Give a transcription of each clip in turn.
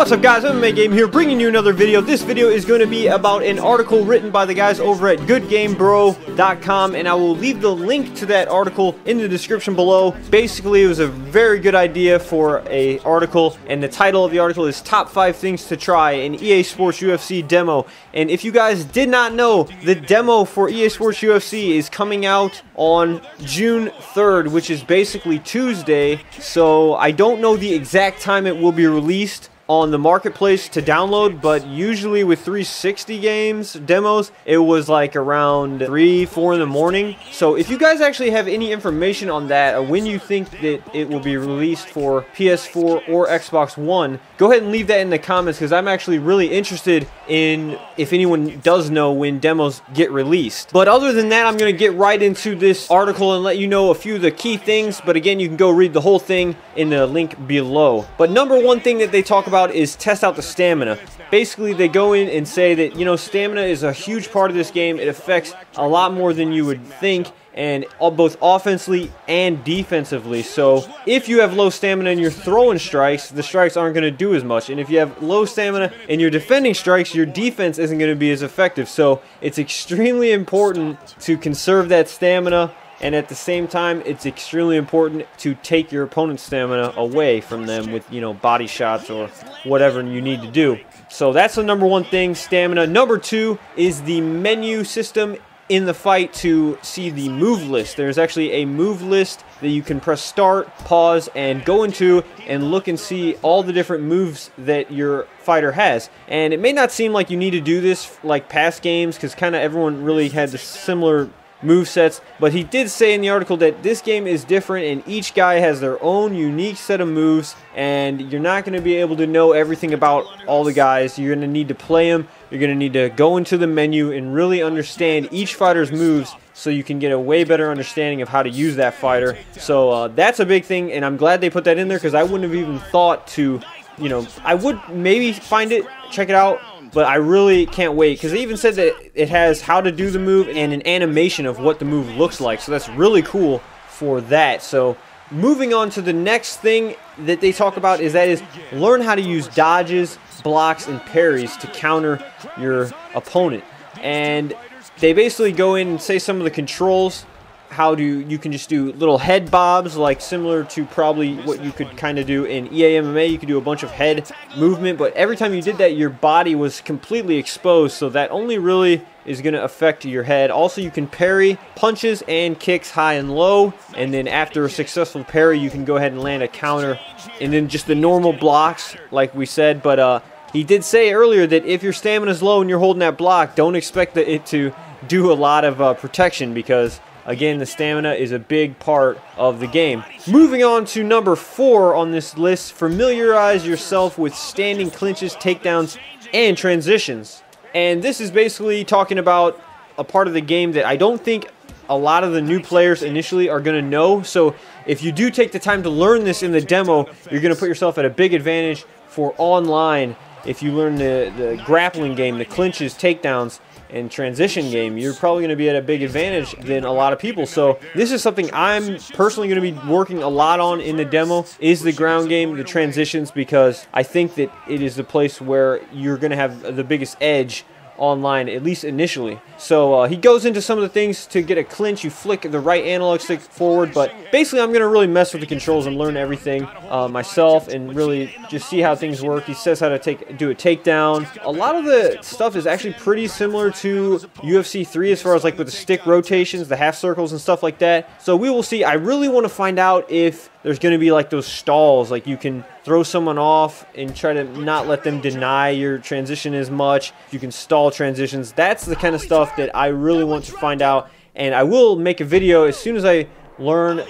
What's up guys, MMAGAME here, bringing you another video. This video is going to be about an article written by the guys over at goodgamebro.com, and I will leave the link to that article in the description below. Basically, it was a very good idea for an article, and the title of the article is Top 5 Things to Try in EA SPORTS UFC Demo. And if you guys did not know, the demo for EA SPORTS UFC is coming out on June 3rd, which is basically Tuesday, so I don't know the exact time it will be released on the marketplace to download, but usually with 360 games demos it was like around 3-4 in the morning. So if you guys actually have any information on that, or when you think that it will be released for PS4 or Xbox One, go ahead and leave that in the comments, because I'm actually really interested in if anyone does know when demos get released. But other than that, I'm going to get right into this article and let you know a few of the key things, but again, you can go read the whole thing in the link below. But number one thing that they talk about is test out the stamina. Basically, they go in and say that, you know, stamina is a huge part of this game. It affects a lot more than you would think, and both offensively and defensively. So if you have low stamina and you're throwing strikes, the strikes aren't going to do as much. And if you have low stamina and you're defending strikes, your defense isn't going to be as effective. So it's extremely important to conserve that stamina, and at the same time, it's extremely important to take your opponent's stamina away from them with, you know, body shots or whatever you need to do. So that's the number one thing, stamina. Number two is the menu system in the fight to see the move list. There's actually a move list that you can press start, pause, and go into and look and see all the different moves that your fighter has. And it may not seem like you need to do this like past games, because kind of everyone really had the similar move sets, but he did say in the article that this game is different and each guy has their own unique set of moves, and you're not going to be able to know everything about all the guys. You're going to need to play them. You're going to need to go into the menu and really understand each fighter's moves so you can get a way better understanding of how to use that fighter. So that's a big thing, and I'm glad they put that in there, because I wouldn't have even thought to, you know, I would maybe find it, check it out, but I really can't wait, because they even said that it has how to do the move and an animation of what the move looks like. So that's really cool for that. So moving on to the next thing that they talk about is learn how to use dodges, blocks, and parries to counter your opponent. And they basically go in and say some of the controls. You can just do little head bobs, like similar to probably what you could kind of do in EA MMA. You could do a bunch of head movement, but every time you did that, your body was completely exposed, so that only really is going to affect your head. Also, you can parry punches and kicks high and low, and then after a successful parry, you can go ahead and land a counter, and then just the normal blocks, like we said. But he did say earlier that if your stamina is low and you're holding that block, don't expect it to do a lot of protection, because again, the stamina is a big part of the game. Moving on to number 4 on this list, familiarize yourself with standing clinches, takedowns, and transitions. And this is basically talking about a part of the game that I don't think a lot of the new players initially are going to know. So if you do take the time to learn this in the demo, you're going to put yourself at a big advantage for online. If you learn the grappling game, the clinches, takedowns, and transition game, you're probably going to be at a big advantage than a lot of people. So this is something I'm personally going to be working a lot on in the demo, is the ground game, the transitions, because I think that it is the place where you're going to have the biggest edge online, at least initially. So he goes into some of the things to get a clinch. You flick the right analog stick forward, but basically I'm going to really mess with the controls and learn everything myself and really just see how things work. He says how to do a takedown. A lot of the stuff is actually pretty similar to UFC 3 as far as like with the stick rotations, the half circles and stuff like that. So we will see. I really want to find out if there's going to be like those stalls, like you can throw someone off and try to not let them deny your transition as much. You can stall transitions. That's the kind of stuff that I really want to find out, and I will make a video as soon as I learn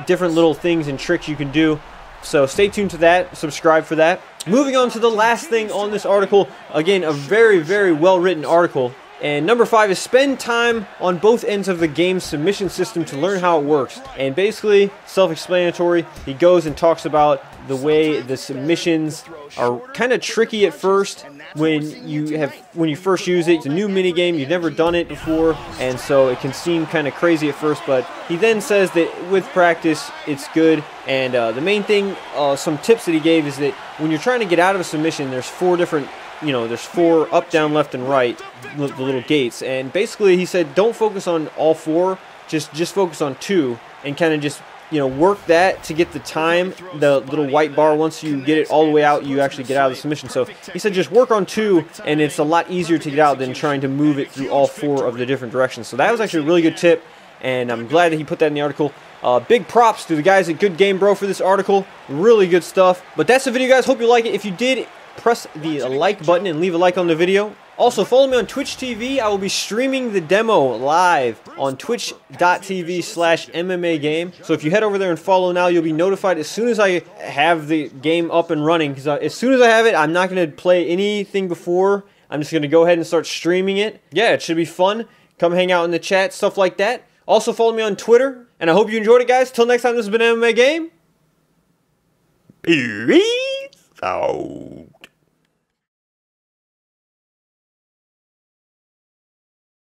different little things and tricks you can do. So stay tuned to that, subscribe for that. Moving on to the last thing on this article, again, a very, very well written article. And number 5 is spend time on both ends of the game's submission system to learn how it works. And basically, self-explanatory, he goes and talks about the way the submissions are kind of tricky at first when you first use it. It's a new mini game, you've never done it before, and so it can seem kind of crazy at first, but he then says that with practice it's good. And the main thing, some tips that he gave, is that when you're trying to get out of a submission, there's 4 different, there's 4 up, down, left, and right, the little gates. And basically he said don't focus on all 4, just focus on 2, and kind of just work that to get the time, the little white bar. Once you get it all the way out, you actually get out of the submission. So he said just work on 2, and it's a lot easier to get out than trying to move it through all 4 of the different directions. So that was actually a really good tip, and I'm glad that he put that in the article. Big props to the guys at Good Game Bro for this article. Really good stuff. But that's the video, guys. Hope you like it. If you did, press the like button and leave a like on the video. Also, follow me on Twitch TV. I will be streaming the demo live on twitch.tv/MMAGame. So if you head over there and follow now, you'll be notified as soon as I have the game up and running. Because as soon as I have it, I'm not going to play anything before. I'm just going to go ahead and start streaming it. Yeah, it should be fun. Come hang out in the chat, stuff like that. Also, follow me on Twitter. And I hope you enjoyed it, guys. Till next time, this has been MMA Game. Peace out.